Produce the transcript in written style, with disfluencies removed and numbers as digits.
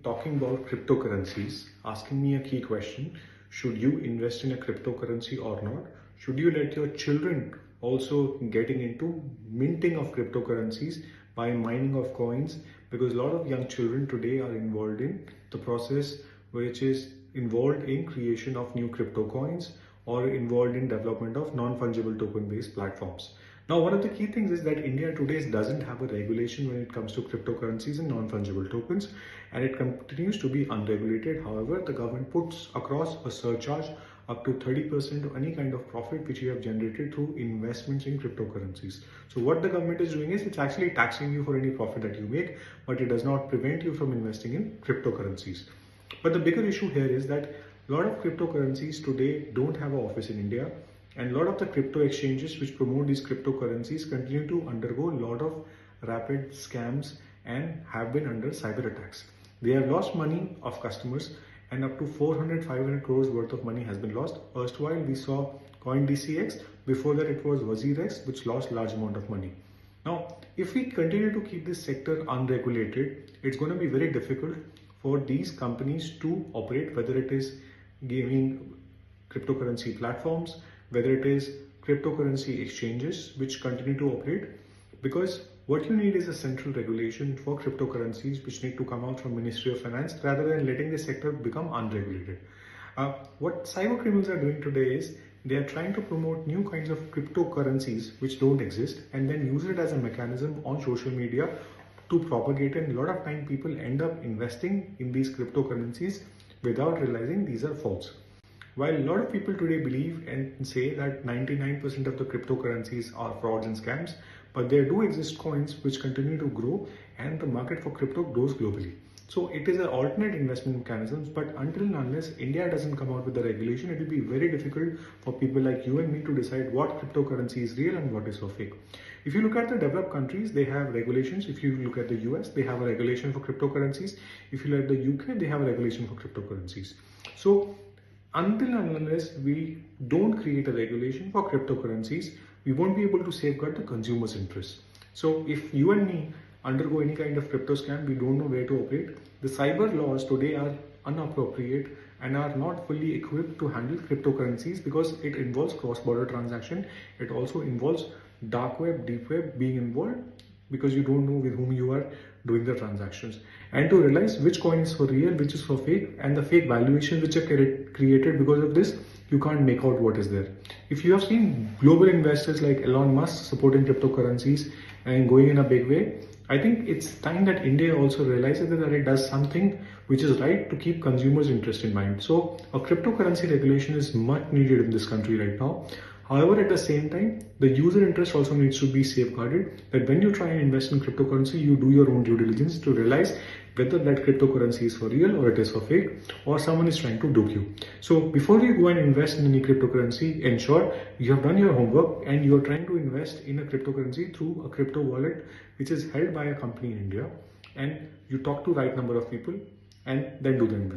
Talking about cryptocurrencies, asking me a key question: should you invest in a cryptocurrency or not? Should you let your children also getting into minting of cryptocurrencies by mining of coins? Because a lot of young children today are involved in the process which is involved in creation of new crypto coins or involved in development of non-fungible token based platforms. Now, one of the key things is that India today doesn't have a regulation when it comes to cryptocurrencies and non-fungible tokens, and it continues to be unregulated. However, the government puts across a surcharge up to 30% of any kind of profit which you have generated through investments in cryptocurrencies. So what the government is doing is it's actually taxing you for any profit that you make, but it does not prevent you from investing in cryptocurrencies. But the bigger issue here is that a lot of cryptocurrencies today don't have an office in India, and a lot of the crypto exchanges which promote these cryptocurrencies continue to undergo a lot of rapid scams and have been under cyber attacks. They have lost money of customers, and up to 400-500 crores worth of money has been lost. Erstwhile, we saw CoinDCX. Before that, it was WazirX, which lost large amount of money. Now, if we continue to keep this sector unregulated, it's going to be very difficult for these companies to operate, whether it is gaming cryptocurrency platforms, whether it is cryptocurrency exchanges which continue to operate, because what you need is a central regulation for cryptocurrencies which need to come out from Ministry of Finance rather than letting the sector become unregulated. What cyber criminals are doing today is they are trying to promote new kinds of cryptocurrencies which don't exist and then use it as a mechanism on social media to propagate, and a lot of time people end up investing in these cryptocurrencies without realizing these are false. While a lot of people today believe and say that 99% of the cryptocurrencies are frauds and scams, but there do exist coins which continue to grow and the market for crypto grows globally. So it is an alternate investment mechanism, but until and unless India doesn't come out with the regulation, it will be very difficult for people like you and me to decide what cryptocurrency is real and what is so fake. If you look at the developed countries, they have regulations. If you look at the US, they have a regulation for cryptocurrencies. If you look at the UK, they have a regulation for cryptocurrencies. So until and unless we don't create a regulation for cryptocurrencies, we won't be able to safeguard the consumer's interests. So if you and me undergo any kind of crypto scam, we don't know where to operate. The cyber laws today are inappropriate and are not fully equipped to handle cryptocurrencies because it involves cross-border transaction. It also involves dark web, deep web being involved because you don't know with whom you are doing the transactions. And to realize which coin is for real, which is for fake, and the fake valuations which are created because of this, you can't make out what is there. If you have seen global investors like Elon Musk supporting cryptocurrencies and going in a big way, I think it's time that India also realizes that it does something which is right to keep consumers' interest in mind. So a cryptocurrency regulation is much needed in this country right now. However, at the same time, the user interest also needs to be safeguarded, that when you try and invest in cryptocurrency, you do your own due diligence to realize whether that cryptocurrency is for real or it is for fake or someone is trying to dupe you. So before you go and invest in any cryptocurrency, ensure you have done your homework and you are trying to invest in a cryptocurrency through a crypto wallet which is held by a company in India, and you talk to right number of people and then do the investment.